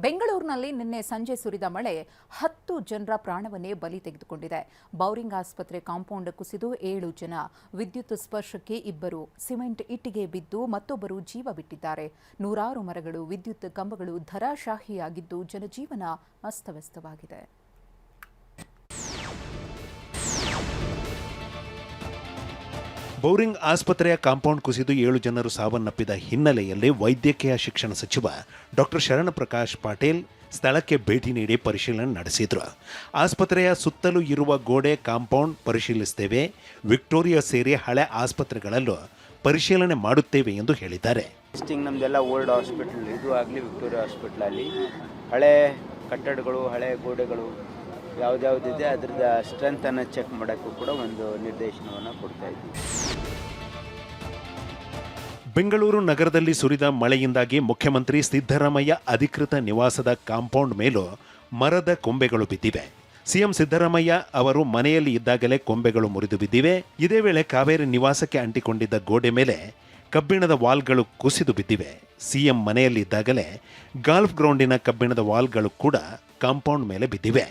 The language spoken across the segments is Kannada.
ಬೆಂಗಳೂರಿನಲ್ಲಿ ನಿನ್ನೆ ಸಂಜೆ ಸುರಿದ ಮಳೆ 10 ಜನರ ಪ್ರಾಣವನ್ನೇ ಬಲಿ ತೆಗೆದುಕೊಂಡಿದೆ. ಬೌರಿಂಗ್ ಆಸ್ಪತ್ರೆ ಕಾಂಪೌಂಡ್ ಕುಸಿದು 7 ಜನ, ವಿದ್ಯುತ್ ಸ್ಪರ್ಶಕ್ಕೆ 2, ಸಿಮೆಂಟ್ ಇಟ್ಟಿಗೆ ಬಿದ್ದು ಮತ್ತೊಬ್ಬರು ಜೀವ ಬಿಟ್ಟಿದ್ದಾರೆ. ನೂರಾರು ಮರಗಳು, ವಿದ್ಯುತ್ ಕಂಬಗಳು ಧರಾಶಾಹಿಯಾಗಿದ್ದು ಜನಜೀವನ ಅಸ್ತವ್ಯಸ್ತವಾಗಿದೆ. ಬೌರಿಂಗ್ ಆಸ್ಪತ್ರೆಯ ಕಾಂಪೌಂಡ್ ಕುಸಿದು 7 ಜನರು ಸಾವನ್ನಪ್ಪಿದ ಹಿನ್ನೆಲೆಯಲ್ಲಿ ವೈದ್ಯಕೀಯ ಶಿಕ್ಷಣ ಸಚಿವ ಡಾಕ್ಟರ್ ಶರಣಪ್ರಕಾಶ್ ಪಾಟೀಲ್ ಸ್ಥಳಕ್ಕೆ ಭೇಟಿ ನೀಡಿ ಪರಿಶೀಲನೆ ನಡೆಸಿದರು. ಆಸ್ಪತ್ರೆಯ ಸುತ್ತಲೂ ಇರುವ ಗೋಡೆ ಕಾಂಪೌಂಡ್ ಪರಿಶೀಲಿಸುತ್ತೇವೆ, ವಿಕ್ಟೋರಿಯಾ ಸೇರಿ ಹಳೆ ಆಸ್ಪತ್ರೆಗಳಲ್ಲೂ ಪರಿಶೀಲನೆ ಮಾಡುತ್ತೇವೆ ಎಂದು ಹೇಳಿದ್ದಾರೆ. ನಮ್ದೆಲ್ಲ ಓಲ್ಡ್ ಹಾಸ್ಪಿಟಲ್ ಇದು ಆಗಲಿ, ವಿಕ್ಟೋರಿಯಾ ಹಾಸ್ಪಿಟಲ್ ಆಗಲಿ, ಹಳೆ ಕಟ್ಟಡಗಳು, ಹಳೆ ಗೋಡೆಗಳು ಯಾವುದ್ಯಾವುದಿದೆ ಅದರದ ಸ್ಟ್ರೆಂತನ್ನು ಚೆಕ್ ಮಾಡೋಕ್ಕೂ ಕೂಡ ಒಂದು ನಿರ್ದೇಶನವನ್ನು ಕೊಡ್ತಾ ಇದ್ದೀವಿ. ಬೆಂಗಳೂರು ನಗರದಲ್ಲಿ ಸುರಿದ ಮಳೆಯಿಂದಾಗಿ ಮುಖ್ಯಮಂತ್ರಿ ಸಿದ್ದರಾಮಯ್ಯ ಅಧಿಕೃತ ನಿವಾಸದ ಕಾಂಪೌಂಡ್ ಮೇಲೂ ಮರದ ಕೊಂಬೆಗಳು ಬಿದ್ದಿವೆ. ಸಿಎಂ ಸಿದ್ದರಾಮಯ್ಯ ಅವರು ಮನೆಯಲ್ಲಿ ಇದ್ದಾಗಲೇ ಕೊಂಬೆಗಳು ಮುರಿದು ಬಿದ್ದಿವೆ. ಇದೇ ವೇಳೆ ಕಾವೇರಿ ನಿವಾಸಕ್ಕೆ ಅಂಟಿಕೊಂಡಿದ್ದ ಗೋಡೆ ಮೇಲೆ ಕಬ್ಬಿಣದ ವಾಲ್ಗಳು ಕುಸಿದು ಬಿದ್ದಿವೆ. ಸಿಎಂ ಮನೆಯಲ್ಲಿ ಇದ್ದಾಗಲೇ ಗಾಲ್ಫ್ ಗ್ರೌಂಡಿನ ಕಬ್ಬಿಣದ ವಾಲ್ಗಳು ಕೂಡ ಕಾಂಪೌಂಡ್ ಮೇಲೆ ಬಿದ್ದಿವೆ.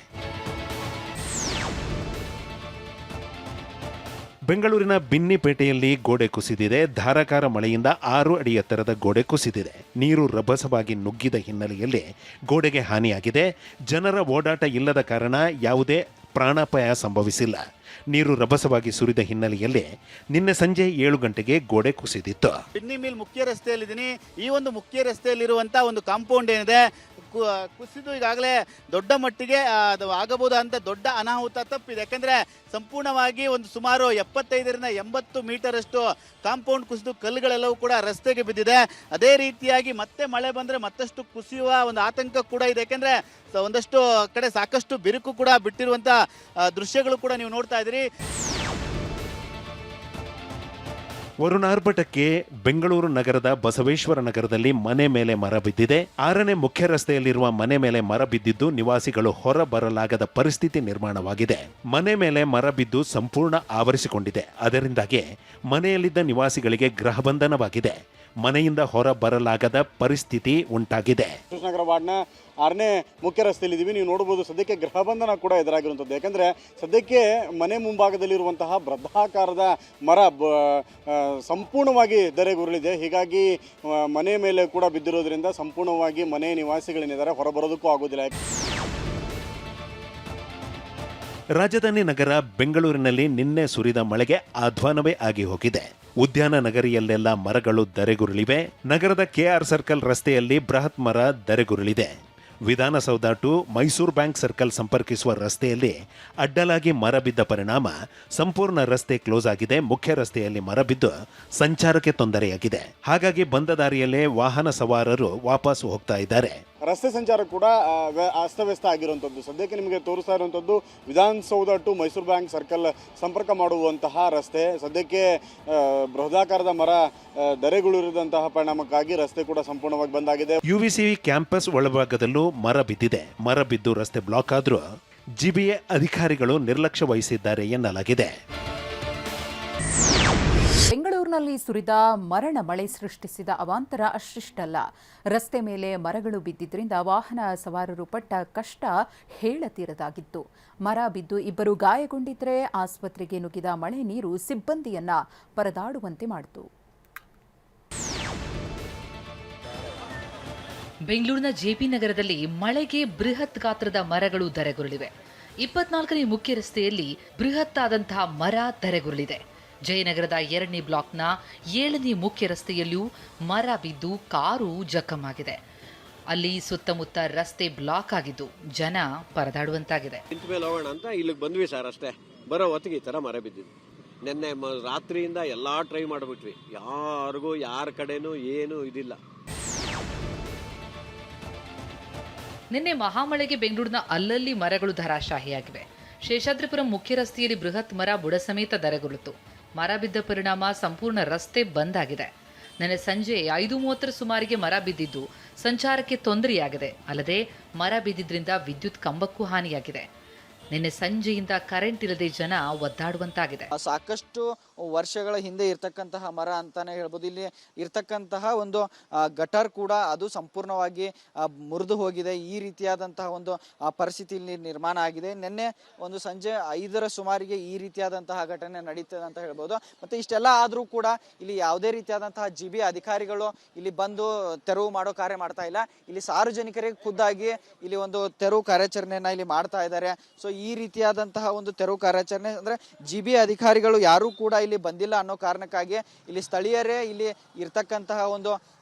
ಬೆಂಗಳೂರಿನ ಬಿನ್ನಿಪೇಟೆಯಲ್ಲಿ ಗೋಡೆ ಕುಸಿದಿದೆ. ಧಾರಾಕಾರ ಮಳೆಯಿಂದ 6 ಅಡಿ ಎತ್ತರದ ಗೋಡೆ ಕುಸಿದಿದೆ. ನೀರು ರಭಸವಾಗಿ ನುಗ್ಗಿದ ಹಿನ್ನೆಲೆಯಲ್ಲಿ ಗೋಡೆಗೆ ಹಾನಿಯಾಗಿದೆ. ಜನರ ಓಡಾಟ ಇಲ್ಲದ ಕಾರಣ ಯಾವುದೇ ಪ್ರಾಣಾಪಾಯ ಸಂಭವಿಸಿಲ್ಲ. ನೀರು ರಭಸವಾಗಿ ಸುರಿದ ಹಿನ್ನೆಲೆಯಲ್ಲಿ ನಿನ್ನೆ ಸಂಜೆ 7 ಗಂಟೆಗೆ ಗೋಡೆ ಕುಸಿದಿತ್ತು. ಬಿನ್ನಿ ಮಿಲ್ ಮುಖ್ಯ ರಸ್ತೆಯಲ್ಲಿದ್ದೀನಿ. ಈ ಒಂದು ಮುಖ್ಯ ರಸ್ತೆಯಲ್ಲಿರುವಂತಹ ಒಂದು ಕಾಂಪೌಂಡ್ ಏನಿದೆ ಕುಸಿದು ಈಗಾಗಲೇ ದೊಡ್ಡ ಮಟ್ಟಿಗೆ ಅದು ಆಗಬಹುದಂತ ದೊಡ್ಡ ಅನಾಹುತ ತಪ್ಪಿದೆ. ಯಾಕಂದ್ರೆ ಸಂಪೂರ್ಣವಾಗಿ ಒಂದು ಸುಮಾರು 75ರಿಂದ 80 ಮೀಟರ್ ಅಷ್ಟು ಕಾಂಪೌಂಡ್ ಕುಸಿದು ಕಲ್ಲುಗಳೆಲ್ಲವೂ ಕೂಡ ರಸ್ತೆಗೆ ಬಿದ್ದಿದೆ. ಅದೇ ರೀತಿಯಾಗಿ ಮತ್ತೆ ಮಳೆ ಬಂದ್ರೆ ಮತ್ತಷ್ಟು ಕುಸಿಯುವ ಒಂದು ಆತಂಕ ಕೂಡ ಇದೆ. ಯಾಕಂದ್ರೆ ಒಂದಷ್ಟು ಕಡೆ ಸಾಕಷ್ಟು ಬಿರುಕು ಕೂಡ ಬಿಟ್ಟಿರುವಂತ ದೃಶ್ಯಗಳು ಕೂಡ ನೀವು ನೋಡ್ತಾ ಇದ್ದೀರಿ. ವರುಣಾರ್ಭಟಕ್ಕೆ ಬೆಂಗಳೂರು ನಗರದ ಬಸವೇಶ್ವರ ನಗರದಲ್ಲಿ ಮನೆ ಮೇಲೆ ಮರ ಬಿದ್ದಿದೆ. 6ನೇ ಮುಖ್ಯ ರಸ್ತೆಯಲ್ಲಿರುವ ಮನೆ ಮೇಲೆ ಮರ ಬಿದ್ದಿದ್ದು ನಿವಾಸಿಗಳು ಹೊರ ಬರಲಾಗದ ಪರಿಸ್ಥಿತಿ ನಿರ್ಮಾಣವಾಗಿದೆ. ಮನೆ ಮೇಲೆ ಮರ ಬಿದ್ದು ಸಂಪೂರ್ಣ ಆವರಿಸಿಕೊಂಡಿದೆ. ಅದರಿಂದಾಗಿ ಮನೆಯಲ್ಲಿದ್ದ ನಿವಾಸಿಗಳಿಗೆ ಗೃಹಬಂಧನವಾಗಿದೆ. ಮನೆಯಿಂದ ಹೊರ ಬರಲಾಗದ ಪರಿಸ್ಥಿತಿ ಉಂಟಾಗಿದೆ. ಕೃಷ್ಣನಗರ ವಾರ್ಡ್ನ 6ನೇ ಮುಖ್ಯ ರಸ್ತೆಯಲ್ಲಿದ್ದೀವಿ. ನೀವು ನೋಡಬಹುದು ಸದ್ಯಕ್ಕೆ ಗೃಹಬಂಧನ ಕೂಡ ಎದುರಾಗಿರುವಂಥದ್ದು. ಯಾಕಂದರೆ ಸದ್ಯಕ್ಕೆ ಮನೆ ಮುಂಭಾಗದಲ್ಲಿರುವಂತಹ ಬೃಹದಾಕಾರದ ಮರ ಸಂಪೂರ್ಣವಾಗಿ ಧರೆಗುರುಳಿದೆ. ಹೀಗಾಗಿ ಮನೆ ಮೇಲೆ ಕೂಡ ಬಿದ್ದಿರೋದ್ರಿಂದ ಸಂಪೂರ್ಣವಾಗಿ ಮನೆ ನಿವಾಸಿಗಳೇನಿದ್ದಾರೆ ಹೊರಬರೋದಕ್ಕೂ ಆಗೋದಿಲ್ಲ. ರಾಜಧಾನಿ ನಗರ ಬೆಂಗಳೂರಿನಲ್ಲಿ ನಿನ್ನೆ ಸುರಿದ ಮಳೆಗೆ ಅಧ್ವಾನವೇ ಆಗಿ ಹೋಗಿದೆ. ಉದ್ಯಾನ ನಗರಿಯಲ್ಲೆಲ್ಲ ಮರಗಳು ಧರೆಗುರುಳಿವೆ. ನಗರದ ಕೆಆರ್ ಸರ್ಕಲ್ ರಸ್ತೆಯಲ್ಲಿ ಬೃಹತ್ ಮರ ಧರೆಗುರುಳಿದೆ. Vidhana Soudha to Mysuru bank circle ಸಂಪರ್ಕಿಸುವ ರಸ್ತೆಯಲ್ಲಿ ಅಡ್ಡಲಾಗಿ ಮರ ಬಿದ್ದ ಪರಿಣಾಮ ಸಂಪೂರ್ಣ ರಸ್ತೆ ಕ್ಲೋಸ್ ಆಗಿದೆ. ಮುಖ್ಯ ರಸ್ತೆಯಲ್ಲಿ ಮರ ಬಿದ್ದು ಸಂಚಾರಕ್ಕೆ ತೊಂದರೆಯಾಗಿದೆ. ಹಾಗಾಗಿ ಬಂದ ದಾರಿಯಲ್ಲೇ ವಾಹನ ಸವಾರರು ವಾಪಸ್ ಹೋಗ್ತಾ ಇದ್ದಾರೆ. ರಸ್ತೆ ಸಂಚಾರ ಕೂಡ ಅಸ್ತವ್ಯಸ್ತ ಆಗಿರುವಂಥದ್ದು. ಸದ್ಯಕ್ಕೆ ನಿಮಗೆ ತೋರಿಸ್ತಾ ಇರುವಂಥದ್ದು Vidhana Soudha to Mysuru bank circle ಸಂಪರ್ಕ ಮಾಡುವಂತಹ ರಸ್ತೆ. ಸದ್ಯಕ್ಕೆ ಬೃಹದಾಕಾರದ ಮರ ಧರೆಗುರುಳಿದಂತಹ ಪರಿಣಾಮಕ್ಕಾಗಿ ರಸ್ತೆ ಕೂಡ ಸಂಪೂರ್ಣವಾಗಿ ಬಂದಾಗಿದೆ. ಯುವಿಸಿ ಕ್ಯಾಂಪಸ್ ಒಳಭಾಗದಲ್ಲೂ ಮರ ಬಿದ್ದಿದೆ. ಮರ ಬಿದ್ದು ರಸ್ತೆ ಬ್ಲಾಕ್ ಆದರೂ ಜಿಬಿಎ ಅಧಿಕಾರಿಗಳು ನಿರ್ಲಕ್ಷ್ಯ ವಹಿಸಿದ್ದಾರೆ ಎನ್ನಲಾಗಿದೆ. ಬೆಂಗಳೂರಿನಲ್ಲಿ ಸುರಿದ ಮರಣ ಮಳೆ ಸೃಷ್ಟಿಸಿದ ಅವಾಂತರ ಅಷ್ಟಿಷ್ಟಲ್ಲ. ರಸ್ತೆ ಮೇಲೆ ಮರಗಳು ಬಿದ್ದಿದ್ದರಿಂದ ವಾಹನ ಸವಾರರು ಪಟ್ಟ ಕಷ್ಟ ಹೇಳತೀರದಾಗಿತ್ತು. ಮರ ಬಿದ್ದು 2 ಗಾಯಗೊಂಡಿದ್ದರೆ ಆಸ್ಪತ್ರೆಗೆ ನುಗ್ಗಿದ ಮಳೆ ನೀರು ಸಿಬ್ಬಂದಿಯನ್ನ ಪರದಾಡುವಂತೆ ಮಾಡಿತು. ಬೆಂಗಳೂರಿನ ಜೆಪಿ ನಗರದಲ್ಲಿ ಮಳೆಗೆ ಬೃಹತ್ ಗಾತ್ರದ ಮರಗಳು ಧರೆಗುರುಳಿವೆ. 24ನೇ ಮುಖ್ಯ ರಸ್ತೆಯಲ್ಲಿ ಬೃಹತ್ ಆದಂತಹ ಮರ ಧರೆಗುರುಳಿದೆ. ಜಯನಗರದ 2ನೇ ಬ್ಲಾಕ್ನ 7ನೇ ಮುಖ್ಯ ರಸ್ತೆಯಲ್ಲೂ ಮರ ಬಿದ್ದು ಕಾರು ಜಖಮಾಗಿದೆ. ಅಲ್ಲಿ ಸುತ್ತಮುತ್ತ ರಸ್ತೆ ಬ್ಲಾಕ್ ಆಗಿದ್ದು ಜನ ಪರದಾಡುವಂತಾಗಿದೆ. ನಿಂತ ಮೇಲೆ ಹೋಗೋಣ ಅಂತ ಇಲ್ಲಿಗೆ ಬಂದ್ವಿ ಸರ್, ಅಷ್ಟೇ. ಬರೋ ಹೊತ್ತಿಗೆ ಈ ಥರ ಮರ ಬಿದ್ದಿದ್ದು. ನಿನ್ನೆ ರಾತ್ರಿಯಿಂದ ಎಲ್ಲ ಟ್ರೈ ಮಾಡಿಬಿಟ್ವಿ. ಯಾರಿಗೂ ಯಾರ ಕಡೆನೂ ಏನೂ ಇದಿಲ್ಲ. ನಿನ್ನೆ ಮಹಾಮಳೆಗೆ ಬೆಂಗಳೂರಿನ ಅಲ್ಲಲ್ಲಿ ಮರಗಳು ಧರಾಶಾಹಿಯಾಗಿವೆ. ಶೇಷಾದ್ರಿಪುರಂ ಮುಖ್ಯ ರಸ್ತೆಯಲ್ಲಿ ಬೃಹತ್ ಮರ ಬುಡ ಸಮೇತ ಧರೆಗುರುಳಿತು. ಮರ ಬಿದ್ದ ಪರಿಣಾಮ ಸಂಪೂರ್ಣ ರಸ್ತೆ ಬಂದ್ ಆಗಿದೆ. ನಿನ್ನೆ ಸಂಜೆ 5:30 ಸುಮಾರಿಗೆ ಮರ ಬಿದ್ದಿದ್ದು ಸಂಚಾರಕ್ಕೆ ತೊಂದರೆಯಾಗಿದೆ. ಅಲ್ಲದೆ ಮರ ಬಿದ್ದಿದ್ರಿಂದ ವಿದ್ಯುತ್ ಕಂಬಕ್ಕೂ ಹಾನಿಯಾಗಿದೆ. ನಿನ್ನೆ ಸಂಜೆಯಿಂದ ಕರೆಂಟ್ ಇಲ್ಲದೆ ಜನ ಒದ್ದಾಡುವಂತಾಗಿದೆ. ಸಾಕಷ್ಟು ವರ್ಷಗಳ ಹಿಂದೆ ಇರ್ತಕ್ಕಂತಹ ಮರ ಅಂತಾನೆ ಹೇಳ್ಬೋದು. ಇಲ್ಲಿ ಇರ್ತಕ್ಕಂತಹ ಒಂದು ಗಟರ್ ಕೂಡ ಅದು ಸಂಪೂರ್ಣವಾಗಿ ಮುರಿದು ಹೋಗಿದೆ. ಈ ರೀತಿಯಾದಂತಹ ಒಂದು ಪರಿಸ್ಥಿತಿ ಇಲ್ಲಿ ನಿರ್ಮಾಣ ಆಗಿದೆ. ನಿನ್ನೆ ಒಂದು ಸಂಜೆ 5ರ ಸುಮಾರಿಗೆ ಈ ರೀತಿಯಾದಂತಹ ಘಟನೆ ನಡೀತದೆ ಅಂತ ಹೇಳ್ಬೋದು. ಮತ್ತೆ ಇಷ್ಟೆಲ್ಲ ಆದರೂ ಕೂಡ ಇಲ್ಲಿ ಯಾವುದೇ ರೀತಿಯಾದಂತಹ ಜಿಬಿ ಅಧಿಕಾರಿಗಳು ಇಲ್ಲಿ ಬಂದು ತೆರವು ಮಾಡೋ ಕಾರ್ಯ ಮಾಡ್ತಾ ಇಲ್ಲ. ಇಲ್ಲಿ ಸಾರ್ವಜನಿಕರಿಗೆ ಖುದ್ದಾಗಿ ಇಲ್ಲಿ ಒಂದು ತೆರವು ಕಾರ್ಯಾಚರಣೆಯನ್ನ ಇಲ್ಲಿ ಮಾಡ್ತಾ ಇದ್ದಾರೆ. ಸೊ ಈ ರೀತಿಯಾದಂತಹ ಒಂದು ತೆರವು ಕಾರ್ಯಾಚರಣೆ ಅಂದ್ರೆ ಜಿಬಿ ಅಧಿಕಾರಿಗಳು ಯಾರು ಕೂಡ ಇಲ್ಲಿ ಬಂದಿಲ್ಲ ಅನ್ನೋ ಕಾರಣಕ್ಕಾಗಿ ಇಲ್ಲಿ ಸ್ಥಳೀಯರೇ ಇಲ್ಲಿ ಇರ್ತಕ್ಕಂತಹ ಒಂದು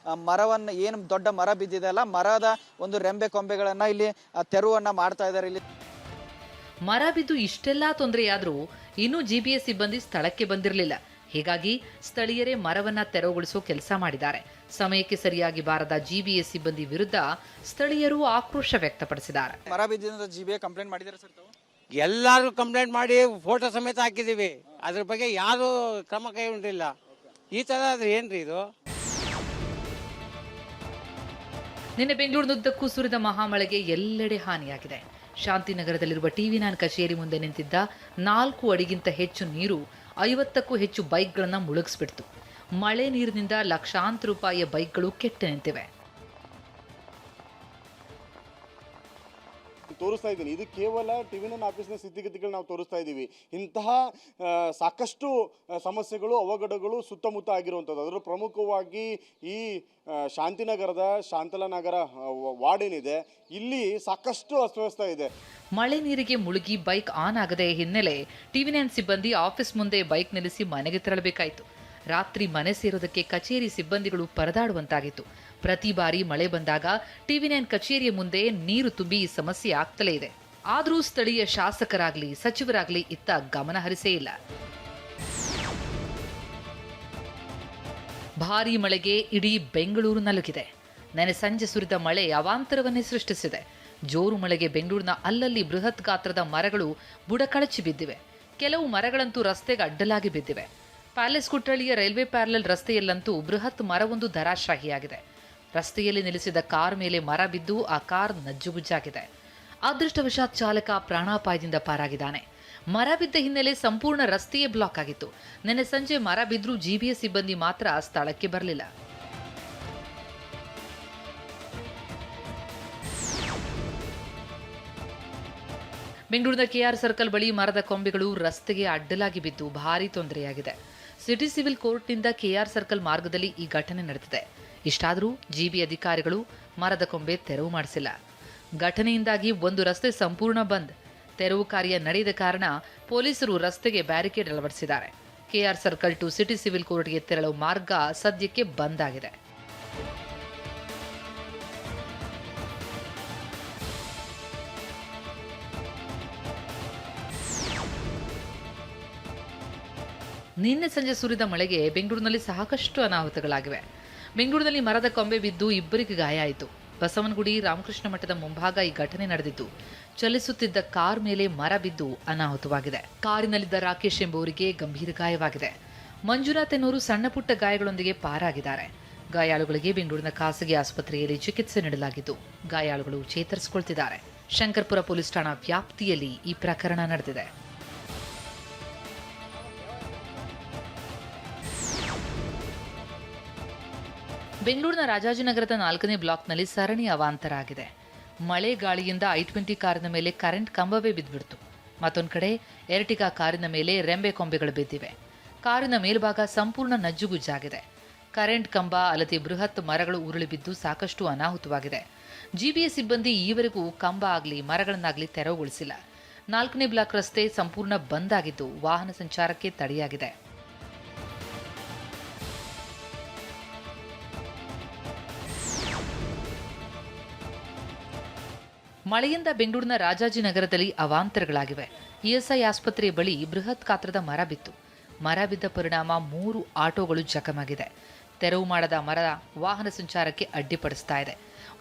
ಮರವನ್ನ ಏನು ದೊಡ್ಡ ಮರ ಬಿದ್ದಿದೆ ಅಲ್ಲ, ಮರದ ಒಂದು ರೆಂಬೆ ಕೊಂಬೆಗಳನ್ನ ಇಲ್ಲಿ ತೆರವನ್ನ ಮಾಡ್ತಾ ಇದ್ದಾರೆ. ಇಲ್ಲಿ ಮರ ಬಿದ್ದು ಇಷ್ಟೆಲ್ಲಾ ತೊಂದರೆಯಾದ್ರೂ ಇನ್ನೂ ಜಿಬಿಎಸ್ ಸಿಬ್ಬಂದಿ ಸ್ಥಳಕ್ಕೆ ಬಂದಿರಲಿಲ್ಲ. ಹೀಗಾಗಿ ಸ್ಥಳೀಯರೇ ಮರವನ್ನ ತೆರವುಗೊಳಿಸೋ ಕೆಲಸ ಮಾಡಿದ್ದಾರೆ. ಸಮಯಕ್ಕೆ ಸರಿಯಾಗಿ ಬಾರದ ಜಿಬಿಎಸ್ ಸಿಬ್ಬಂದಿ ವಿರುದ್ಧ ಸ್ಥಳೀಯರು ಆಕ್ರೋಶ ವ್ಯಕ್ತಪಡಿಸಿದ್ದಾರೆ. ಮರ ಬಿದ್ದಿದೆ ಜಿಬಿಎ ಕಂಪ್ಲೇಂಟ್ ಮಾಡಿದ್ದಾರೆ ಸರ್ ತಾವು? ಎಲ್ಲರೂ ಕಂಪ್ಲೇಂಟ್ ಮಾಡಿ ಫೋಟೋ ಸಮೇತ ಹಾಕಿದ್ದೀವಿ. ಅದ್ರ ಬಗ್ಗೆ ಯಾರು ಕ್ರಮ ಕೈಗೊಂಡಿಲ್ಲ. ಈ ತರ ಆದ್ರೆ ಏನ್ರಿ ಇದು? ನಿನ್ನೆ ಬೆಂಗಳೂರಿನುದ್ದಕ್ಕೂ ಸುರಿದ ಮಹಾಮಳೆಗೆ ಎಲ್ಲೆಡೆ ಹಾನಿಯಾಗಿದೆ. ಶಾಂತಿನಗರದಲ್ಲಿರುವ TV9 ಕಚೇರಿ ಮುಂದೆ ನಿಂತಿದ್ದ 4 ಅಡಿಗಿಂತ ಹೆಚ್ಚು ನೀರು 50ಕ್ಕೂ ಹೆಚ್ಚು ಬೈಕ್ಗಳನ್ನು ಮುಳುಗಿಸ್ಬಿಡ್ತು. ಮಳೆ ನೀರಿನಿಂದ ಲಕ್ಷಾಂತರ ರೂಪಾಯಿಯ ಬೈಕ್ಗಳು ಕೆಟ್ಟು ನಿಂತಿವೆ. ತೋರಿಸ್ತಾ ಇದ್ದೀನಿ. ಇದು ಕೇವಲ TV9 ಆಫೀಸ್ನ ಸ್ಥಿತಿಗತಿಗಳು ನಾವು ತೋರಿಸ್ತಾ ಇದ್ದೀವಿ. ಇಂತಹ ಸಾಕಷ್ಟು ಸಮಸ್ಯೆಗಳು ಅವಘಡಗಳು ಸುತ್ತಮುತ್ತ ಆಗಿರುವಂಥದ್ದು. ಅದರಲ್ಲೂ ಪ್ರಮುಖವಾಗಿ ಈ ಶಾಂತಿನಗರದ ಶಾಂತಲಾನಗರ ವಾರ್ಡ್ ಏನಿದೆ, ಇಲ್ಲಿ ಸಾಕಷ್ಟು ಅಸ್ತವ್ಯಸ್ತ ಇದೆ. ಮಳೆ ನೀರಿಗೆ ಮುಳುಗಿ ಬೈಕ್ ಆನ್ ಆಗದೆ ಹಿನ್ನೆಲೆ TV9 ಸಿಬ್ಬಂದಿ ಆಫೀಸ್ ಮುಂದೆ ಬೈಕ್ ನಿಲ್ಲಿಸಿ ಮನೆಗೆ ತೆರಳಬೇಕಾಯಿತು. ರಾತ್ರಿ ಮನೆ ಸೇರೋದಕ್ಕೆ ಕಚೇರಿ ಸಿಬ್ಬಂದಿಗಳು ಪರದಾಡುವಂತಾಗಿತ್ತು. ಪ್ರತಿ ಬಾರಿ ಮಳೆ ಬಂದಾಗ TV9 ಕಚೇರಿಯ ಮುಂದೆ ನೀರು ತುಂಬಿ ಈ ಸಮಸ್ಯೆ ಆಗ್ತಲೇ ಇದೆ. ಆದರೂ ಸ್ಥಳೀಯ ಶಾಸಕರಾಗ್ಲಿ ಸಚಿವರಾಗ್ಲಿ ಇತ್ತ ಗಮನ ಹರಿಸೇ ಇಲ್ಲ. ಭಾರೀ ಮಳೆಗೆ ಇಡೀ ಬೆಂಗಳೂರು ನಲುಗಿದೆ. ನೆನೆ ಸಂಜೆ ಸುರಿದ ಮಳೆ ಅವಾಂತರವನ್ನೇ ಸೃಷ್ಟಿಸಿದೆ. ಜೋರು ಮಳೆಗೆ ಬೆಂಗಳೂರಿನ ಅಲ್ಲಲ್ಲಿ ಬೃಹತ್ ಗಾತ್ರದ ಮರಗಳು ಬುಡಕಳಚಿ ಬಿದ್ದಿವೆ. ಕೆಲವು ಮರಗಳಂತೂ ರಸ್ತೆಗೆ ಅಡ್ಡಲಾಗಿ ಬಿದ್ದಿವೆ. ಪ್ಯಾಲೇಸ್ ಕುಟ್ಟಳ್ಳಿಯ ರೈಲ್ವೆ ಪ್ಯಾರಲಲ್ ರಸ್ತೆಯಲ್ಲಂತೂ ಬೃಹತ್ ಮರವೊಂದು ಧರಾಶಾಹಿಯಾಗಿದೆ. ರಸ್ತೆಯಲ್ಲಿ ನಿಲ್ಲಿಸಿದ ಕಾರ್ ಮೇಲೆ ಮರ ಬಿದ್ದು ಆ ಕಾರ್ ನಜ್ಜುಗುಜ್ಜಾಗಿದೆ. ಅದೃಷ್ಟವಶಾತ್ ಚಾಲಕ ಪ್ರಾಣಾಪಾಯದಿಂದ ಪಾರಾಗಿದ್ದಾನೆ. ಮರ ಬಿದ್ದ ಹಿನ್ನೆಲೆ ಸಂಪೂರ್ಣ ರಸ್ತೆಯೇ ಬ್ಲಾಕ್ ಆಗಿತ್ತು. ನಿನ್ನೆ ಸಂಜೆ ಮರ ಬಿದ್ದರೂ ಜಿಬಿಎಸ್ ಸಿಬ್ಬಂದಿ ಮಾತ್ರ ಸ್ಥಳಕ್ಕೆ ಬರಲಿಲ್ಲ. ಬೆಂಗಳೂರಿನ KR ಸರ್ಕಲ್ ಬಳಿ ಮರದ ಕೊಂಬೆಗಳು ರಸ್ತೆಗೆ ಅಡ್ಡಲಾಗಿ ಬಿದ್ದು ಭಾರೀ ತೊಂದರೆಯಾಗಿದೆ. ಸಿಟಿ ಸಿವಿಲ್ ಕೋರ್ಟ್ನಿಂದ KR ಸರ್ಕಲ್ ಮಾರ್ಗದಲ್ಲಿ ಈ ಘಟನೆ ನಡೆದಿದೆ. ಇಷ್ಟಾದರೂ ಜಿಬಿ ಅಧಿಕಾರಿಗಳು ಮರದ ಕೊಂಬೆ ತೆರವು ಮಾಡಿಸಿಲ್ಲ. ಘಟನೆಯಿಂದಾಗಿ ಒಂದು ರಸ್ತೆ ಸಂಪೂರ್ಣ ಬಂದ್. ತೆರವು ಕಾರ್ಯ ನಡೆಯದ ಕಾರಣ ಪೊಲೀಸರು ರಸ್ತೆಗೆ ಬ್ಯಾರಿಕೇಡ್ ಅಳವಡಿಸಿದ್ದಾರೆ. KR circle to city civil ಕೋರ್ಟ್ಗೆ ತೆರಳುವ ಮಾರ್ಗ ಸದ್ಯಕ್ಕೆ ಬಂದ್ ಆಗಿದೆ. ನಿನ್ನೆ ಸಂಜೆ ಸುರಿದ ಮಳೆಗೆ ಬೆಂಗಳೂರಿನಲ್ಲಿ ಸಾಕಷ್ಟು ಅನಾಹುತಗಳಾಗಿವೆ. ಬೆಂಗಳೂರಿನಲ್ಲಿ ಮರದ ಕೊಂಬೆ ಬಿದ್ದು ಇಬ್ಬರಿಗೆ ಗಾಯ ಆಯಿತು. ಬಸವನಗುಡಿ ರಾಮಕೃಷ್ಣ ಮಠದ ಮುಂಭಾಗ ಈ ಘಟನೆ ನಡೆದಿದ್ದು. ಚಲಿಸುತ್ತಿದ್ದ ಕಾರ್ ಮೇಲೆ ಮರ ಬಿದ್ದು ಅನಾಹುತವಾಗಿದೆ. ಕಾರಿನಲ್ಲಿದ್ದ ರಾಕೇಶ್ ಎಂಬುವರಿಗೆ ಗಂಭೀರ ಗಾಯವಾಗಿದೆ. ಮಂಜುನಾಥ್ ಎನ್ನುವರು ಸಣ್ಣ ಪುಟ್ಟ ಗಾಯಗಳೊಂದಿಗೆ ಪಾರಾಗಿದ್ದಾರೆ. ಗಾಯಾಳುಗಳಿಗೆ ಬೆಂಗಳೂರಿನ ಖಾಸಗಿ ಆಸ್ಪತ್ರೆಯಲ್ಲಿ ಚಿಕಿತ್ಸೆ ನೀಡಲಾಗಿದ್ದು ಗಾಯಾಳುಗಳು ಚೇತರಿಸಿಕೊಳ್ತಿದ್ದಾರೆ. ಶಂಕರ್ಪುರ ಪೊಲೀಸ್ ಠಾಣಾ ವ್ಯಾಪ್ತಿಯಲ್ಲಿ ಈ ಪ್ರಕರಣ ನಡೆದಿದೆ. ಬೆಂಗಳೂರಿನ ರಾಜಾಜಿನಗರದ 4ನೇ ಬ್ಲಾಕ್ನಲ್ಲಿ ಸರಣಿ ಅವಾಂತರ ಆಗಿದೆ. ಮಳೆ ಗಾಳಿಯಿಂದ I-20 ಕಾರಿನ ಮೇಲೆ ಕರೆಂಟ್ ಕಂಬವೇ ಬಿದ್ದುಬಿಡ್ತು. ಮತ್ತೊಂದು ಕಡೆ ಎರ್ಟಿಗಾ ಕಾರಿನ ಮೇಲೆ ರೆಂಬೆ ಕೊಂಬೆಗಳು ಬಿದ್ದಿವೆ. ಕಾರಿನ ಮೇಲ್ಭಾಗ ಸಂಪೂರ್ಣ ನಜ್ಜುಗುಜ್ಜಾಗಿದೆ. ಕರೆಂಟ್ ಕಂಬ ಅಲ್ಲದೆ ಬೃಹತ್ ಮರಗಳು ಉರುಳಿ ಬಿದ್ದು ಸಾಕಷ್ಟು ಅನಾಹುತವಾಗಿದೆ. ಜಿಬಿಎಸ್ ಸಿಬ್ಬಂದಿ ಈವರೆಗೂ ಕಂಬ ಆಗಲಿ ಮರಗಳನ್ನಾಗಲಿ ತೆರವುಗೊಳಿಸಿಲ್ಲ. 4ನೇ ಬ್ಲಾಕ್ ರಸ್ತೆ ಸಂಪೂರ್ಣ ಬಂದ್ ಆಗಿದ್ದು ವಾಹನ ಸಂಚಾರಕ್ಕೆ ತಡೆಯಾಗಿದೆ. ಮಳೆಯಿಂದ ಬೆಂಗಳೂರಿನ ರಾಜಾಜಿನಗರದಲ್ಲಿ ಅವಾಂತರಗಳಾಗಿವೆ. ESI ಆಸ್ಪತ್ರೆಯ ಬಳಿ ಬೃಹತ್ ಗಾತ್ರದ ಮರ ಬಿತ್ತು. ಮರ ಬಿದ್ದ ಪರಿಣಾಮ 3 ಆಟೋಗಳು ಜಖಮಾಗಿದೆ. ತೆರವು ಮಾಡದ ಮರ ವಾಹನ ಸಂಚಾರಕ್ಕೆ ಅಡ್ಡಿಪಡಿಸ್ತಾ ಇದೆ.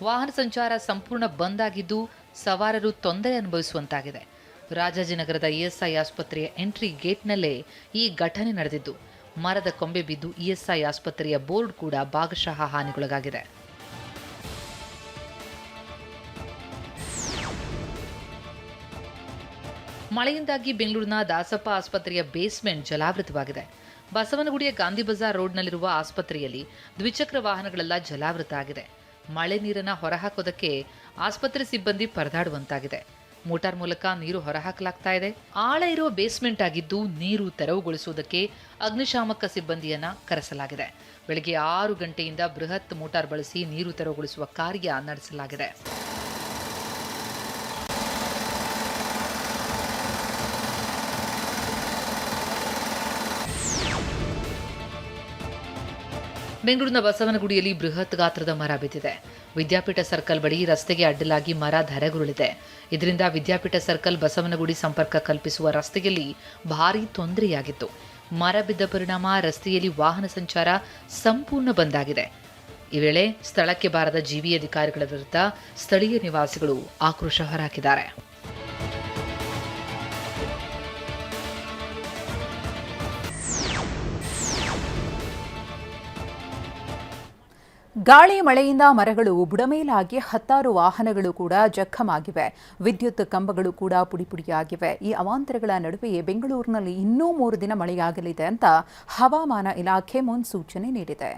ವಾಹನ ಸಂಚಾರ ಸಂಪೂರ್ಣ ಬಂದ್ ಆಗಿದ್ದು ಸವಾರರು ತೊಂದರೆ ಅನುಭವಿಸುವಂತಾಗಿದೆ. ರಾಜಾಜಿನಗರದ ESI ಆಸ್ಪತ್ರೆಯ ಎಂಟ್ರಿ ಗೇಟ್ನಲ್ಲೇ ಈ ಘಟನೆ ನಡೆದಿದ್ದು ಮರದ ಕೊಂಬೆ ಬಿದ್ದು ESI ಆಸ್ಪತ್ರೆಯ ಬೋರ್ಡ್ ಕೂಡ ಭಾಗಶಃ ಹಾನಿಗೊಳಗಾಗಿದೆ. ಮಳೆಯಿಂದಾಗಿ ಬೆಂಗಳೂರಿನ ದಾಸಪ್ಪ ಆಸ್ಪತ್ರೆಯ ಬೇಸ್ಮೆಂಟ್ ಜಲಾವೃತವಾಗಿದೆ. ಬಸವನಗುಡಿಯ ಗಾಂಧಿ ಬಜಾರ್ ರೋಡ್ನಲ್ಲಿರುವ ಆಸ್ಪತ್ರೆಯಲ್ಲಿ ದ್ವಿಚಕ್ರ ವಾಹನಗಳೆಲ್ಲ ಜಲಾವೃತ ಆಗಿದೆ. ಮಳೆ ನೀರನ್ನು ಹೊರಹಾಕೋದಕ್ಕೆ ಆಸ್ಪತ್ರೆ ಸಿಬ್ಬಂದಿ ಪರದಾಡುವಂತಾಗಿದೆ. ಮೋಟಾರ್ ಮೂಲಕ ನೀರು ಹೊರಹಾಕಲಾಗ್ತಾ ಇದೆ. ಆಳ ಇರುವ ಬೇಸ್ಮೆಂಟ್ ಆಗಿದ್ದು ನೀರು ತೆರವುಗೊಳಿಸುವುದಕ್ಕೆ ಅಗ್ನಿಶಾಮಕ ಸಿಬ್ಬಂದಿಯನ್ನ ಕರೆಸಲಾಗಿದೆ. ಬೆಳಗ್ಗೆ 6 ಗಂಟೆಯಿಂದ ಬೃಹತ್ ಮೋಟಾರ್ ಬಳಸಿ ನೀರು ತೆರವುಗೊಳಿಸುವ ಕಾರ್ಯ ನಡೆಸಲಾಗಿದೆ. ಬೆಂಗಳೂರಿನ ಬಸವನಗುಡಿಯಲ್ಲಿ ಬೃಹತ್ ಗಾತ್ರದ ಮರ ಬಿದ್ದಿದೆ. ವಿದ್ಯಾಪೀಠ ಸರ್ಕಲ್ ಬಳಿ ರಸ್ತೆಗೆ ಅಡ್ಡಲಾಗಿ ಮರ ಧರೆಗುರುಳಿದೆ. ಇದರಿಂದ ವಿದ್ಯಾಪೀಠ ಸರ್ಕಲ್ ಬಸವನಗುಡಿ ಸಂಪರ್ಕ ಕಲ್ಪಿಸುವ ರಸ್ತೆಯಲ್ಲಿ ಭಾರೀ ತೊಂದರೆಯಾಗಿತ್ತು. ಮರ ಬಿದ್ದ ಪರಿಣಾಮ ರಸ್ತೆಯಲ್ಲಿ ವಾಹನ ಸಂಚಾರ ಸಂಪೂರ್ಣ ಬಂದ್ ಆಗಿದೆ. ಈ ವೇಳೆ ಸ್ಥಳಕ್ಕೆ ಬಾರದ ಜಿವಿ ಅಧಿಕಾರಿಗಳ ವಿರುದ್ಧ ಸ್ಥಳೀಯ ನಿವಾಸಿಗಳು ಆಕ್ರೋಶ ಹೊರಹಾಕಿದ್ದಾರೆ. ಗಾಳಿ ಮಳೆಯಿಂದ ಮರಗಳು ಬುಡಮೇಲಾಗಿ 10 ವಾಹನಗಳು ಕೂಡ ಜಖಮಾಗಿವೆ. ವಿದ್ಯುತ್ ಕಂಬಗಳು ಕೂಡ ಪುಡಿಪುಡಿಯಾಗಿವೆ. ಈ ಅವಾಂತರಗಳ ನಡುವೆಯೇ ಬೆಂಗಳೂರಿನಲ್ಲಿ ಇನ್ನೂ 3 ದಿನ ಮಳೆಯಾಗಲಿದೆ ಅಂತ ಹವಾಮಾನ ಇಲಾಖೆ ಮುನ್ಸೂಚನೆ ನೀಡಿದೆ.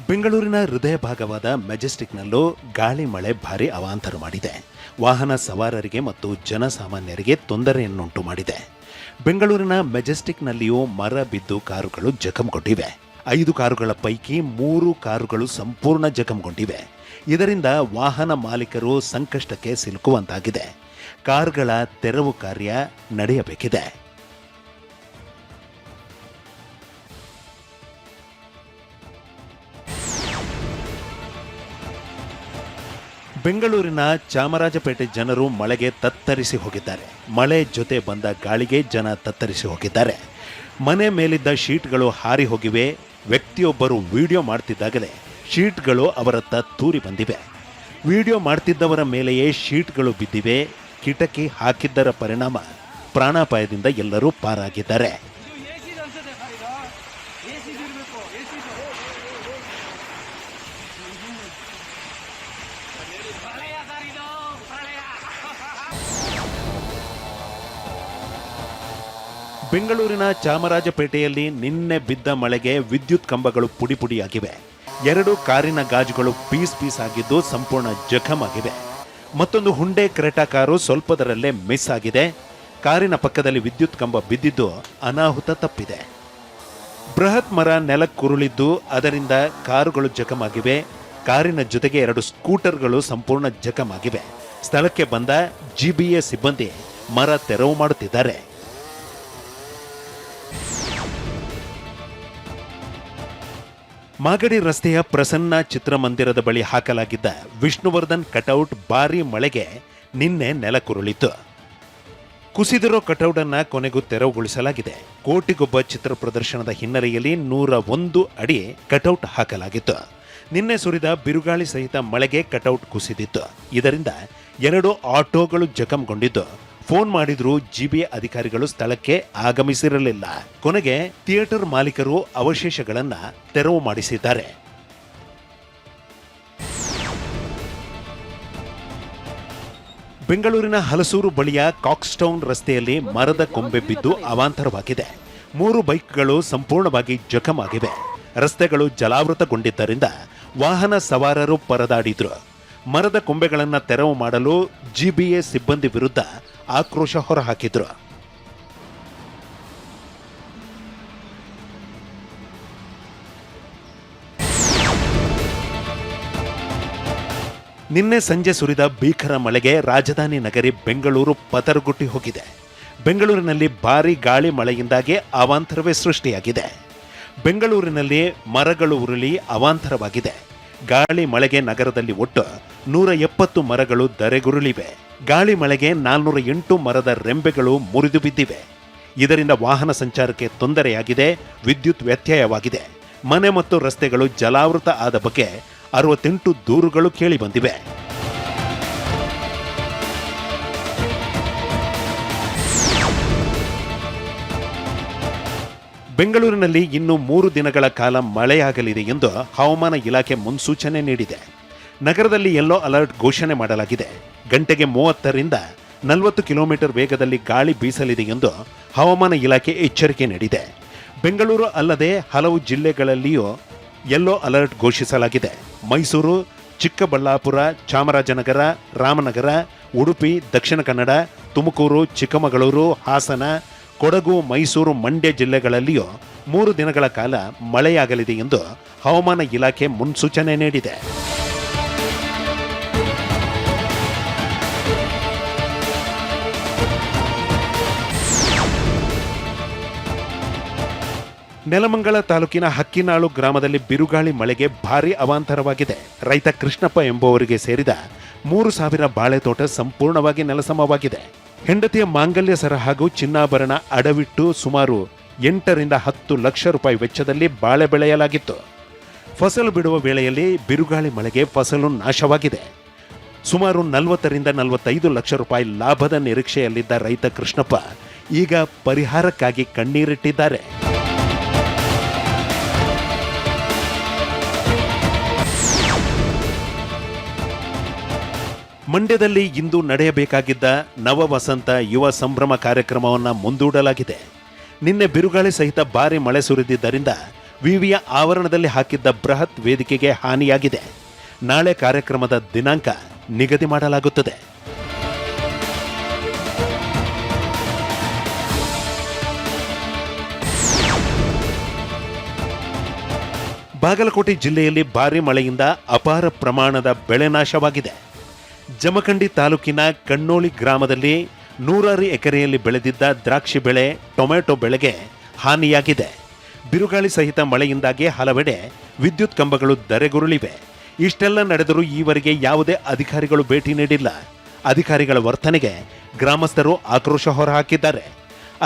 ಬೆಂಗಳೂರಿನ ಹೃದಯ ಭಾಗವಾದ ಮೆಜೆಸ್ಟಿಕ್ನಲ್ಲೂ ಗಾಳಿ ಮಳೆ ಭಾರಿ ಅವಾಂತರ ಮಾಡಿದೆ. ವಾಹನ ಸವಾರರಿಗೆ ಮತ್ತು ಜನಸಾಮಾನ್ಯರಿಗೆ ತೊಂದರೆಯನ್ನುಂಟು ಮಾಡಿದೆ. ಬೆಂಗಳೂರಿನ ಮೆಜೆಸ್ಟಿಕ್ನಲ್ಲಿಯೂ ಮರ ಬಿದ್ದು ಕಾರುಗಳು ಜಖಂಗೊಂಡಿವೆ. 5 ಕಾರುಗಳ ಪೈಕಿ 3 ಕಾರುಗಳು ಸಂಪೂರ್ಣ ಜಖಂಗೊಂಡಿವೆ. ಇದರಿಂದ ವಾಹನ ಮಾಲೀಕರು ಸಂಕಷ್ಟಕ್ಕೆ ಸಿಲುಕುವಂತಾಗಿದೆ. ಕಾರುಗಳ ತೆರವು ಕಾರ್ಯ ನಡೆಯಬೇಕಿದೆ. ಬೆಂಗಳೂರಿನ ಚಾಮರಾಜಪೇಟೆ ಜನರು ಮಳೆಗೆ ತತ್ತರಿಸಿ ಹೋಗಿದ್ದಾರೆ. ಮಳೆ ಜೊತೆ ಬಂದ ಗಾಳಿಗೆ ಜನ ತತ್ತರಿಸಿ ಹೋಗಿದ್ದಾರೆ. ಮನೆ ಮೇಲಿದ್ದ ಶೀಟ್ಗಳು ಹಾರಿ ಹೋಗಿವೆ. ವ್ಯಕ್ತಿಯೊಬ್ಬರು ವಿಡಿಯೋ ಮಾಡ್ತಿದ್ದಾಗಲೇ ಶೀಟ್ಗಳು ಅವರತ್ತ ತೂರಿ ಬಂದಿವೆ. ವಿಡಿಯೋ ಮಾಡ್ತಿದ್ದವರ ಮೇಲೆಯೇ ಶೀಟ್ಗಳು ಬಿದ್ದಿವೆ. ಕಿಟಕಿ ಹಾಕಿದ್ದರ ಪರಿಣಾಮ ಪ್ರಾಣಾಪಾಯದಿಂದ ಎಲ್ಲರೂ ಪಾರಾಗಿದ್ದಾರೆ. ಬೆಂಗಳೂರಿನ ಚಾಮರಾಜಪೇಟೆಯಲ್ಲಿ ನಿನ್ನೆ ಬಿದ್ದ ಮಳೆಗೆ ವಿದ್ಯುತ್ ಕಂಬಗಳು ಪುಡಿಪುಡಿಯಾಗಿವೆ. 2 ಕಾರಿನ ಗಾಜುಗಳು ಪೀಸ್ ಆಗಿದ್ದು ಸಂಪೂರ್ಣ ಜಖಮಾಗಿವೆ. ಮತ್ತೊಂದು ಹುಂಡೆ ಕ್ರೆಟಾ ಕಾರು ಸ್ವಲ್ಪದರಲ್ಲೇ ಮಿಸ್ ಆಗಿದೆ. ಕಾರಿನ ಪಕ್ಕದಲ್ಲಿ ವಿದ್ಯುತ್ ಕಂಬ ಬಿದ್ದಿದ್ದು ಅನಾಹುತ ತಪ್ಪಿದೆ. ಬೃಹತ್ ಮರ ನೆಲಕ್ಕುರುಳಿದ್ದು ಅದರಿಂದ ಕಾರುಗಳು ಜಖಮಾಗಿವೆ. ಕಾರಿನ ಜೊತೆಗೆ 2 ಸ್ಕೂಟರ್ಗಳು ಸಂಪೂರ್ಣ ಜಖಮಾಗಿವೆ. ಸ್ಥಳಕ್ಕೆ ಬಂದ ಜಿಬಿಎ ಸಿಬ್ಬಂದಿ ಮರ ತೆರವು ಮಾಡುತ್ತಿದ್ದಾರೆ. ಮಾಗಡಿ ರಸ್ತೆಯ ಪ್ರಸನ್ನ ಚಿತ್ರಮಂದಿರದ ಬಳಿ ಹಾಕಲಾಗಿದ್ದ ವಿಷ್ಣುವರ್ಧನ್ ಕಟೌಟ್ ಭಾರೀ ಮಳೆಗೆ ನಿನ್ನೆ ನೆಲಕ್ಕುರುಳಿತು. ಕುಸಿದಿರೋ ಕಟೌಟ್ ಅನ್ನ ಕೊನೆಗೂ ತೆರವುಗೊಳಿಸಲಾಗಿದೆ. ಕೋಟಿಗೊಬ್ಬ ಚಿತ್ರ ಪ್ರದರ್ಶನದ ಹಿನ್ನೆಲೆಯಲ್ಲಿ 101 ಅಡಿ ಕಟೌಟ್ ಹಾಕಲಾಗಿತ್ತು. ನಿನ್ನೆ ಸುರಿದ ಬಿರುಗಾಳಿ ಸಹಿತ ಮಳೆಗೆ ಕಟೌಟ್ ಕುಸಿದಿತ್ತು. ಇದರಿಂದ 2 ಆಟೋಗಳು ಜಖಂಗೊಂಡಿದ್ದು, ಫೋನ್ ಮಾಡಿದ್ರೂ ಜಿಬಿಎ ಅಧಿಕಾರಿಗಳು ಸ್ಥಳಕ್ಕೆ ಆಗಮಿಸಿರಲಿಲ್ಲ. ಕೊನೆಗೆ ಥಿಯೇಟರ್ ಮಾಲೀಕರು ಅವಶೇಷಗಳನ್ನ ತೆರವು ಮಾಡಿಸಿದ್ದಾರೆ. ಬೆಂಗಳೂರಿನ ಹಲಸೂರು ಬಳಿಯ ಕಾಕ್ಸ್ಟೌನ್ ರಸ್ತೆಯಲ್ಲಿ ಮರದ ಕೊಂಬೆ ಬಿದ್ದು ಅವಾಂತರವಾಗಿದೆ. 3 ಬೈಕ್ಗಳು ಸಂಪೂರ್ಣವಾಗಿ ಜಖಮಾಗಿವೆ. ರಸ್ತೆಗಳು ಜಲಾವೃತಗೊಂಡಿದ್ದರಿಂದ ವಾಹನ ಸವಾರರು ಪರದಾಡಿದ್ರು. ಮರದ ಕೊಂಬೆಗಳನ್ನು ತೆರವು ಮಾಡಲು ಜಿಬಿಎ ಸಿಬ್ಬಂದಿ ವಿರುದ್ಧ ಆಕ್ರೋಶ ಹೊರಹಾಕಿದ್ರು. ನಿನ್ನೆ ಸಂಜೆ ಸುರಿದ ಭೀಕರ ಮಳೆಗೆ ರಾಜಧಾನಿ ನಗರಿ ಬೆಂಗಳೂರು ಪತರಗುಟ್ಟಿ ಹೋಗಿದೆ. ಬೆಂಗಳೂರಿನಲ್ಲಿ ಭಾರೀ ಗಾಳಿ ಮಳೆಯಿಂದಾಗಿ ಅವಾಂತರವೇ ಸೃಷ್ಟಿಯಾಗಿದೆ. ಬೆಂಗಳೂರಿನಲ್ಲಿ ಮರಗಳು ಉರುಳಿ ಅವಾಂತರವಾಗಿದೆ. ಗಾಳಿ ಮಳೆಗೆ ನಗರದಲ್ಲಿ ಒಟ್ಟು 170 ಮರಗಳು ಧರೆಗುರುಳಿವೆ. ಗಾಳಿ ಮಳೆಗೆ 408 ಮರದ ರೆಂಬೆಗಳು ಮುರಿದು ಬಿದ್ದಿವೆ. ಇದರಿಂದ ವಾಹನ ಸಂಚಾರಕ್ಕೆ ತೊಂದರೆಯಾಗಿದೆ. ವಿದ್ಯುತ್ ವ್ಯತ್ಯಯವಾಗಿದೆ. ಮನೆ ಮತ್ತು ರಸ್ತೆಗಳು ಜಲಾವೃತ ಆದ ಬಗ್ಗೆ 68 ದೂರುಗಳು ಕೇಳಿಬಂದಿವೆ. ಬೆಂಗಳೂರಿನಲ್ಲಿ ಇನ್ನು 3 ದಿನಗಳ ಕಾಲ ಮಳೆಯಾಗಲಿದೆ ಎಂದು ಹವಾಮಾನ ಇಲಾಖೆ ಮುನ್ಸೂಚನೆ ನೀಡಿದೆ. ನಗರದಲ್ಲಿ ಯೆಲ್ಲೋ ಅಲರ್ಟ್ ಘೋಷಣೆ ಮಾಡಲಾಗಿದೆ. ಗಂಟೆಗೆ 30ರಿಂದ 40 ಕಿಲೋಮೀಟರ್ ವೇಗದಲ್ಲಿ ಗಾಳಿ ಬೀಸಲಿದೆ ಎಂದು ಹವಾಮಾನ ಇಲಾಖೆ ಎಚ್ಚರಿಕೆ ನೀಡಿದೆ. ಬೆಂಗಳೂರು ಅಲ್ಲದೆ ಹಲವು ಜಿಲ್ಲೆಗಳಲ್ಲಿಯೂ ಯೆಲ್ಲೋ ಅಲರ್ಟ್ ಘೋಷಿಸಲಾಗಿದೆ. ಮೈಸೂರು, ಚಿಕ್ಕಬಳ್ಳಾಪುರ, ಚಾಮರಾಜನಗರ, ರಾಮನಗರ, ಉಡುಪಿ, ದಕ್ಷಿಣ ಕನ್ನಡ, ತುಮಕೂರು, ಚಿಕ್ಕಮಗಳೂರು, ಹಾಸನ, ಕೊಡಗು, ಮೈಸೂರು, ಮಂಡ್ಯ ಜಿಲ್ಲೆಗಳಲ್ಲಿಯೂ 3 ದಿನಗಳ ಕಾಲ ಮಳೆಯಾಗಲಿದೆ ಎಂದು ಹವಾಮಾನ ಇಲಾಖೆ ಮುನ್ಸೂಚನೆ ನೀಡಿದೆ. ನೆಲಮಂಗಲ ತಾಲೂಕಿನ ಹಕ್ಕಿನಾಳು ಗ್ರಾಮದಲ್ಲಿ ಬಿರುಗಾಳಿ ಮಳೆಗೆ ಭಾರೀ ಅವಾಂತರವಾಗಿದೆ. ರೈತ ಕೃಷ್ಣಪ್ಪ ಎಂಬುವರಿಗೆ ಸೇರಿದ 3,000 ಬಾಳೆ ತೋಟ ಸಂಪೂರ್ಣವಾಗಿ ನೆಲಸಮವಾಗಿದೆ. ಹೆಂಡತಿಯ ಮಾಂಗಲ್ಯ ಸರ ಹಾಗೂ ಚಿನ್ನಾಭರಣ ಅಡವಿಟ್ಟು ಸುಮಾರು 8 ರಿಂದ 10 ಲಕ್ಷ ರೂಪಾಯಿ ವೆಚ್ಚದಲ್ಲಿ ಬಾಳೆ ಬೆಳೆಯಲಾಗಿತ್ತು. ಫಸಲು ಬಿಡುವ ವೇಳೆಯಲ್ಲಿ ಬಿರುಗಾಳಿ ಮಳೆಗೆ ಫಸಲು ನಾಶವಾಗಿದೆ. ಸುಮಾರು 40 ರಿಂದ 45 ಲಕ್ಷ ರೂಪಾಯಿ ಲಾಭದ ನಿರೀಕ್ಷೆಯಲ್ಲಿದ್ದ ರೈತ ಕೃಷ್ಣಪ್ಪ ಈಗ ಪರಿಹಾರಕ್ಕಾಗಿ ಕಣ್ಣೀರಿಟ್ಟಿದ್ದಾರೆ. ಮಂಡ್ಯದಲ್ಲಿ ಇಂದು ನಡೆಯಬೇಕಾಗಿದ್ದ ನವ ವಸಂತ ಯುವ ಸಂಭ್ರಮ ಕಾರ್ಯಕ್ರಮವನ್ನು ಮುಂದೂಡಲಾಗಿದೆ. ನಿನ್ನೆ ಬಿರುಗಾಳಿ ಸಹಿತ ಭಾರಿ ಮಳೆ ಸುರಿದಿದ್ದರಿಂದ ವಿವಿಯ ಆವರಣದಲ್ಲಿ ಹಾಕಿದ್ದ ಬೃಹತ್ ವೇದಿಕೆಗೆ ಹಾನಿಯಾಗಿದೆ. ನಾಳೆ ಕಾರ್ಯಕ್ರಮದ ದಿನಾಂಕ ನಿಗದಿ ಮಾಡಲಾಗುತ್ತದೆ. ಬಾಗಲಕೋಟೆ ಜಿಲ್ಲೆಯಲ್ಲಿ ಭಾರಿ ಮಳೆಯಿಂದ ಅಪಾರ ಪ್ರಮಾಣದ ಬೆಳೆ ನಾಶವಾಗಿದೆ. ಜಮಖಂಡಿ ತಾಲೂಕಿನ ಕಣ್ಣೋಳಿ ಗ್ರಾಮದಲ್ಲಿ 100 ಎಕರೆಯಲ್ಲಿ ಬೆಳೆದಿದ್ದ ದ್ರಾಕ್ಷಿ ಬೆಳೆ, ಟೊಮೆಟೊ ಬೆಳೆಗೆ ಹಾನಿಯಾಗಿದೆ. ಬಿರುಗಾಳಿ ಸಹಿತ ಮಳೆಯಿಂದಾಗಿ ಹಲವೆಡೆ ವಿದ್ಯುತ್ ಕಂಬಗಳು ಧರೆಗುರುಳಿವೆ. ಇಷ್ಟೆಲ್ಲ ನಡೆದರೂ ಈವರೆಗೆ ಯಾವುದೇ ಅಧಿಕಾರಿಗಳು ಭೇಟಿ ನೀಡಿಲ್ಲ. ಅಧಿಕಾರಿಗಳ ವರ್ತನೆಗೆ ಗ್ರಾಮಸ್ಥರು ಆಕ್ರೋಶ ಹೊರಹಾಕಿದ್ದಾರೆ.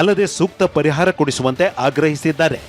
ಅಲ್ಲದೆ ಸೂಕ್ತ ಪರಿಹಾರ ಕೊಡಿಸುವಂತೆ ಆಗ್ರಹಿಸಿದ್ದಾರೆ.